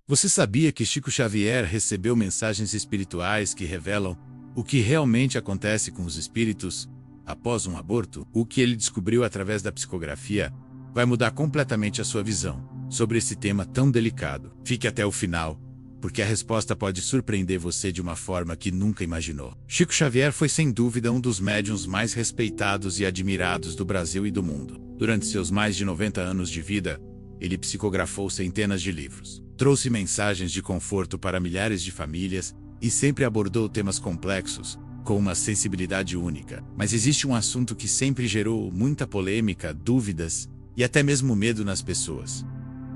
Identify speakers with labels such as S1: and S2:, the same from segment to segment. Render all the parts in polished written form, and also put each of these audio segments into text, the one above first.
S1: Você sabia que Chico Xavier recebeu mensagens espirituais que revelam o que realmente acontece com os espíritos após um aborto? O que ele descobriu através da psicografia vai mudar completamente a sua visão sobre esse tema tão delicado. Fique até o final, porque a resposta pode surpreender você de uma forma que nunca imaginou. Chico Xavier foi sem dúvida um dos médiuns mais respeitados e admirados do Brasil e do mundo. Durante seus mais de 90 anos de vida, ele psicografou centenas de livros, trouxe mensagens de conforto para milhares de famílias e sempre abordou temas complexos com uma sensibilidade única. Mas existe um assunto que sempre gerou muita polêmica, dúvidas e até mesmo medo nas pessoas: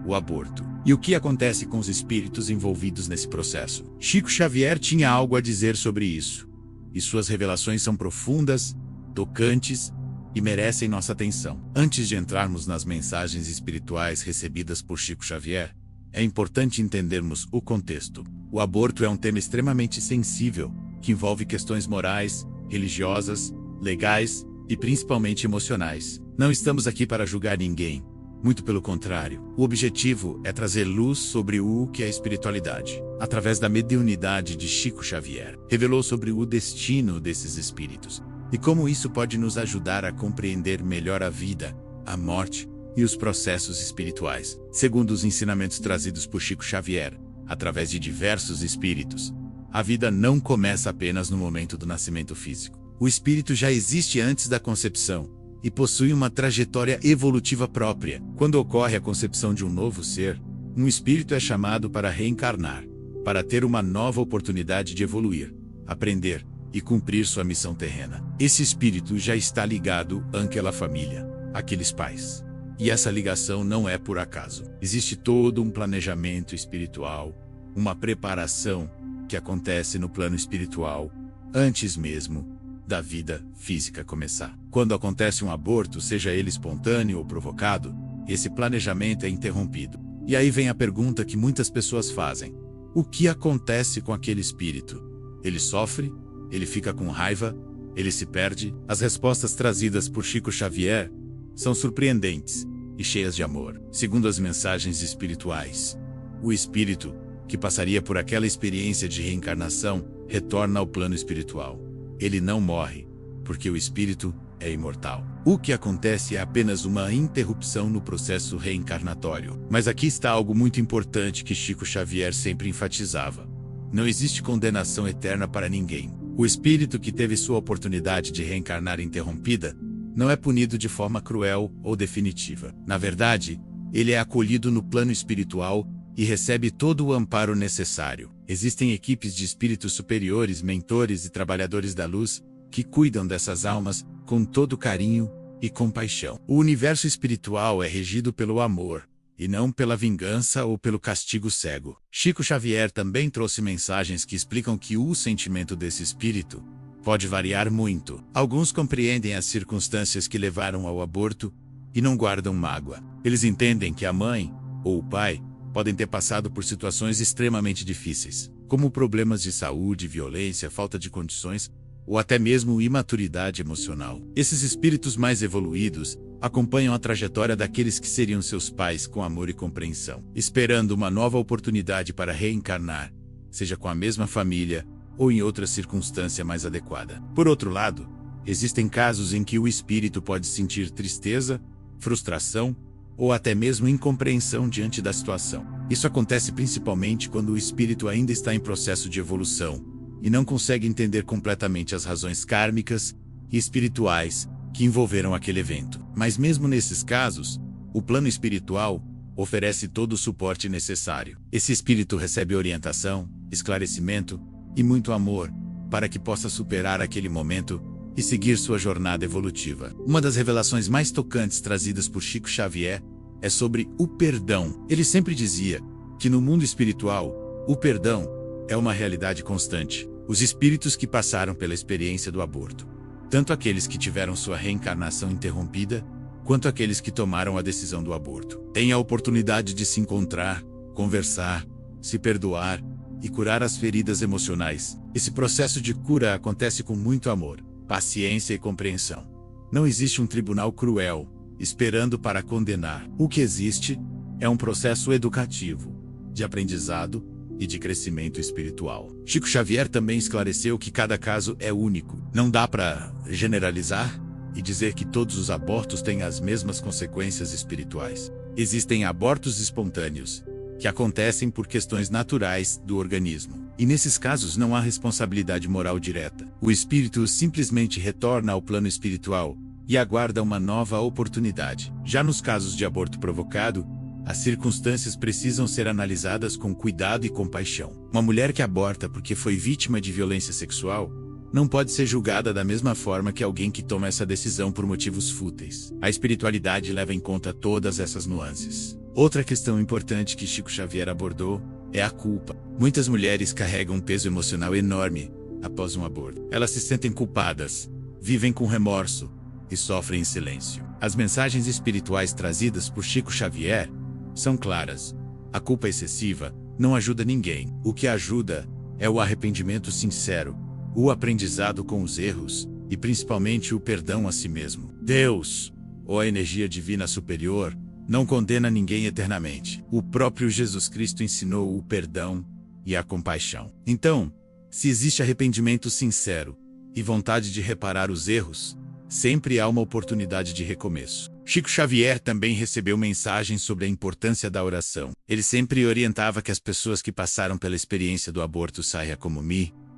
S1: o aborto. E o que acontece com os espíritos envolvidos nesse processo? Chico Xavier tinha algo a dizer sobre isso, e suas revelações são profundas, tocantes e merecem nossa atenção. Antes de entrarmos nas mensagens espirituais recebidas por Chico Xavier, é importante entendermos o contexto. O aborto é um tema extremamente sensível, que envolve questões morais, religiosas, legais e principalmente emocionais. Não estamos aqui para julgar ninguém. Muito pelo contrário, o objetivo é trazer luz sobre o que é a espiritualidade. Através da mediunidade de Chico Xavier, revelou sobre o destino desses espíritos e como isso pode nos ajudar a compreender melhor a vida, a morte e os processos espirituais. Segundo os ensinamentos trazidos por Chico Xavier, através de diversos espíritos, a vida não começa apenas no momento do nascimento físico. O espírito já existe antes da concepção e possui uma trajetória evolutiva própria. Quando ocorre a concepção de um novo ser, um espírito é chamado para reencarnar, para ter uma nova oportunidade de evoluir, aprender e cumprir sua missão terrena. Esse espírito já está ligado àquela família, àqueles pais. E essa ligação não é por acaso. Existe todo um planejamento espiritual, uma preparação que acontece no plano espiritual, antes mesmo da vida física começar. Quando acontece um aborto, seja ele espontâneo ou provocado, esse planejamento é interrompido. E aí vem a pergunta que muitas pessoas fazem: o que acontece com aquele espírito? Ele sofre? Ele fica com raiva? Ele se perde? As respostas trazidas por Chico Xavier são surpreendentes e cheias de amor. Segundo as mensagens espirituais, o espírito que passaria por aquela experiência de reencarnação retorna ao plano espiritual. Ele não morre, porque o espírito é imortal. O que acontece é apenas uma interrupção no processo reencarnatório. Mas aqui está algo muito importante que Chico Xavier sempre enfatizava: não existe condenação eterna para ninguém. O espírito que teve sua oportunidade de reencarnar interrompida não é punido de forma cruel ou definitiva. Na verdade, ele é acolhido no plano espiritual e recebe todo o amparo necessário. Existem equipes de espíritos superiores, mentores e trabalhadores da luz que cuidam dessas almas com todo carinho e compaixão. O universo espiritual é regido pelo amor, e não pela vingança ou pelo castigo cego. Chico Xavier também trouxe mensagens que explicam que o sentimento desse espírito pode variar muito. Alguns compreendem as circunstâncias que levaram ao aborto e não guardam mágoa. Eles entendem que a mãe ou o pai podem ter passado por situações extremamente difíceis, como problemas de saúde, violência, falta de condições ou até mesmo imaturidade emocional. Esses espíritos mais evoluídos acompanham a trajetória daqueles que seriam seus pais com amor e compreensão, esperando uma nova oportunidade para reencarnar, seja com a mesma família ou em outra circunstância mais adequada. Por outro lado, existem casos em que o espírito pode sentir tristeza, frustração ou até mesmo incompreensão diante da situação. Isso acontece principalmente quando o espírito ainda está em processo de evolução e não consegue entender completamente as razões kármicas e espirituais que envolveram aquele evento. Mas mesmo nesses casos, o plano espiritual oferece todo o suporte necessário. Esse espírito recebe orientação, esclarecimento e muito amor para que possa superar aquele momento e seguir sua jornada evolutiva. Uma das revelações mais tocantes trazidas por Chico Xavier é sobre o perdão. Ele sempre dizia que no mundo espiritual, o perdão é uma realidade constante. Os espíritos que passaram pela experiência do aborto, tanto aqueles que tiveram sua reencarnação interrompida, quanto aqueles que tomaram a decisão do aborto, têm a oportunidade de se encontrar, conversar, se perdoar e curar as feridas emocionais. Esse processo de cura acontece com muito amor, paciência e compreensão. Não existe um tribunal cruel, esperando para condenar. O que existe é um processo educativo, de aprendizado e de crescimento espiritual. Chico Xavier também esclareceu que cada caso é único. Não dá para generalizar e dizer que todos os abortos têm as mesmas consequências espirituais. Existem abortos espontâneos, que acontecem por questões naturais do organismo. E nesses casos não há responsabilidade moral direta. O espírito simplesmente retorna ao plano espiritual e aguarda uma nova oportunidade. Já nos casos de aborto provocado, as circunstâncias precisam ser analisadas com cuidado e compaixão. Uma mulher que aborta porque foi vítima de violência sexual não pode ser julgada da mesma forma que alguém que toma essa decisão por motivos fúteis. A espiritualidade leva em conta todas essas nuances. Outra questão importante que Chico Xavier abordou é a culpa. Muitas mulheres carregam um peso emocional enorme após um aborto. Elas se sentem culpadas, vivem com remorso e sofrem em silêncio. As mensagens espirituais trazidas por Chico Xavier são claras. A culpa excessiva não ajuda ninguém. O que ajuda é o arrependimento sincero, o aprendizado com os erros e principalmente o perdão a si mesmo. Deus, ou a energia divina superior, não condena ninguém eternamente. O próprio Jesus Cristo ensinou o perdão e a compaixão. Então, se existe arrependimento sincero e vontade de reparar os erros, sempre há uma oportunidade de recomeço. Chico Xavier também recebeu mensagens sobre a importância da oração. Ele sempre orientava que as pessoas que passaram pela experiência do aborto, saia como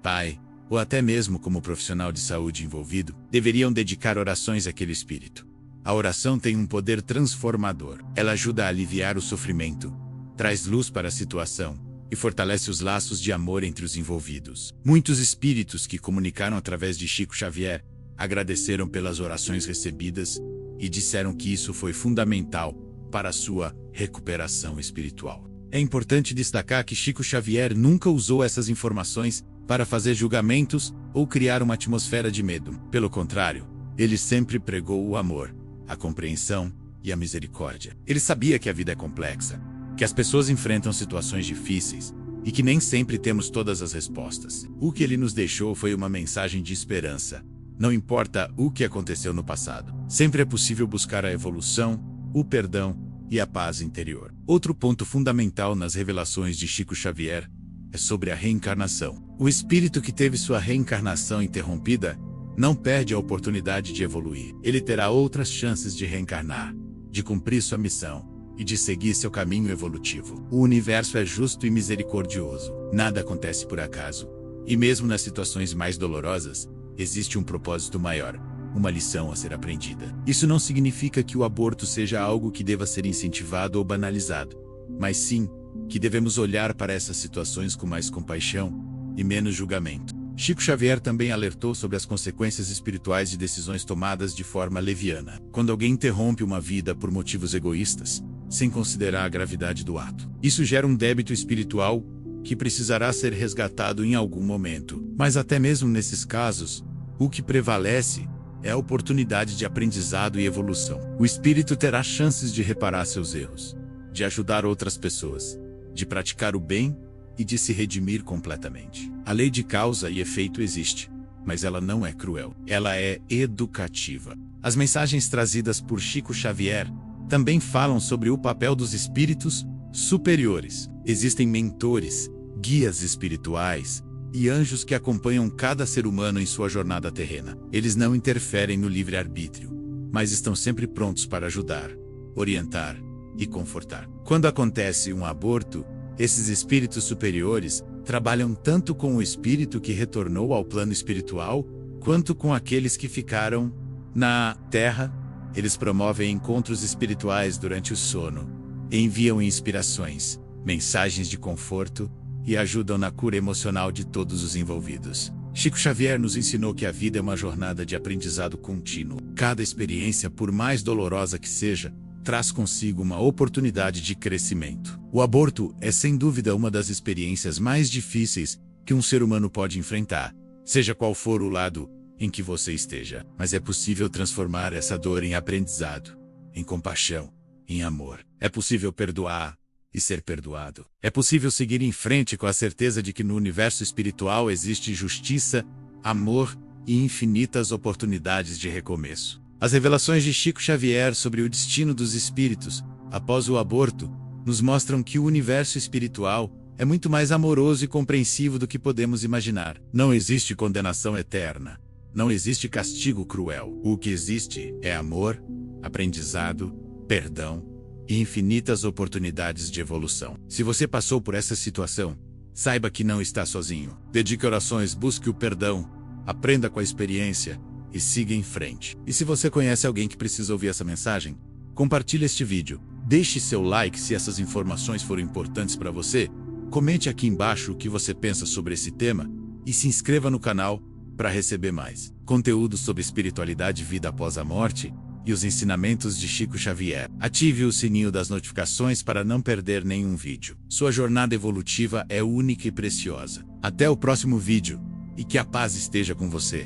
S1: pai, ou até mesmo como profissional de saúde envolvido, deveriam dedicar orações àquele espírito. A oração tem um poder transformador. Ela ajuda a aliviar o sofrimento, traz luz para a situação e fortalece os laços de amor entre os envolvidos. Muitos espíritos que comunicaram através de Chico Xavier agradeceram pelas orações recebidas e disseram que isso foi fundamental para a sua recuperação espiritual. É importante destacar que Chico Xavier nunca usou essas informações para fazer julgamentos ou criar uma atmosfera de medo. Pelo contrário, ele sempre pregou o amor, a compreensão e a misericórdia. Ele sabia que a vida é complexa, que as pessoas enfrentam situações difíceis e que nem sempre temos todas as respostas. O que ele nos deixou foi uma mensagem de esperança. Não importa o que aconteceu no passado, sempre é possível buscar a evolução, o perdão e a paz interior. Outro ponto fundamental nas revelações de Chico Xavier é sobre a reencarnação. O espírito que teve sua reencarnação interrompida não perde a oportunidade de evoluir. Ele terá outras chances de reencarnar, de cumprir sua missão e de seguir seu caminho evolutivo. O universo é justo e misericordioso. Nada acontece por acaso. E mesmo nas situações mais dolorosas, existe um propósito maior, uma lição a ser aprendida. Isso não significa que o aborto seja algo que deva ser incentivado ou banalizado, mas sim que devemos olhar para essas situações com mais compaixão e menos julgamento. Chico Xavier também alertou sobre as consequências espirituais de decisões tomadas de forma leviana. Quando alguém interrompe uma vida por motivos egoístas, sem considerar a gravidade do ato, isso gera um débito espiritual que precisará ser resgatado em algum momento. Mas até mesmo nesses casos, o que prevalece é a oportunidade de aprendizado e evolução. O espírito terá chances de reparar seus erros, de ajudar outras pessoas, de praticar o bem e de se redimir completamente. A lei de causa e efeito existe, mas ela não é cruel. Ela é educativa. As mensagens trazidas por Chico Xavier também falam sobre o papel dos espíritos superiores. Existem mentores, guias espirituais e anjos que acompanham cada ser humano em sua jornada terrena. Eles não interferem no livre-arbítrio, mas estão sempre prontos para ajudar, orientar e confortar. Quando acontece um aborto, esses espíritos superiores trabalham tanto com o espírito que retornou ao plano espiritual, quanto com aqueles que ficaram na Terra. Eles promovem encontros espirituais durante o sono, enviam inspirações, mensagens de conforto e ajudam na cura emocional de todos os envolvidos. Chico Xavier nos ensinou que a vida é uma jornada de aprendizado contínuo. Cada experiência, por mais dolorosa que seja, traz consigo uma oportunidade de crescimento. O aborto é sem dúvida uma das experiências mais difíceis que um ser humano pode enfrentar, seja qual for o lado em que você esteja. Mas é possível transformar essa dor em aprendizado, em compaixão, em amor. É possível perdoar e ser perdoado. É possível seguir em frente com a certeza de que no universo espiritual existe justiça, amor e infinitas oportunidades de recomeço. As revelações de Chico Xavier sobre o destino dos espíritos após o aborto nos mostram que o universo espiritual é muito mais amoroso e compreensivo do que podemos imaginar. Não existe condenação eterna. Não existe castigo cruel. O que existe é amor, aprendizado, perdão e infinitas oportunidades de evolução. Se você passou por essa situação, saiba que não está sozinho. Dedique orações, busque o perdão, aprenda com a experiência e siga em frente. E se você conhece alguém que precisa ouvir essa mensagem, compartilhe este vídeo. Deixe seu like se essas informações foram importantes para você. Comente aqui embaixo o que você pensa sobre esse tema e se inscreva no canal para receber mais conteúdo sobre espiritualidade e vida após a morte e os ensinamentos de Chico Xavier. Ative o sininho das notificações para não perder nenhum vídeo. Sua jornada evolutiva é única e preciosa. Até o próximo vídeo e que a paz esteja com você.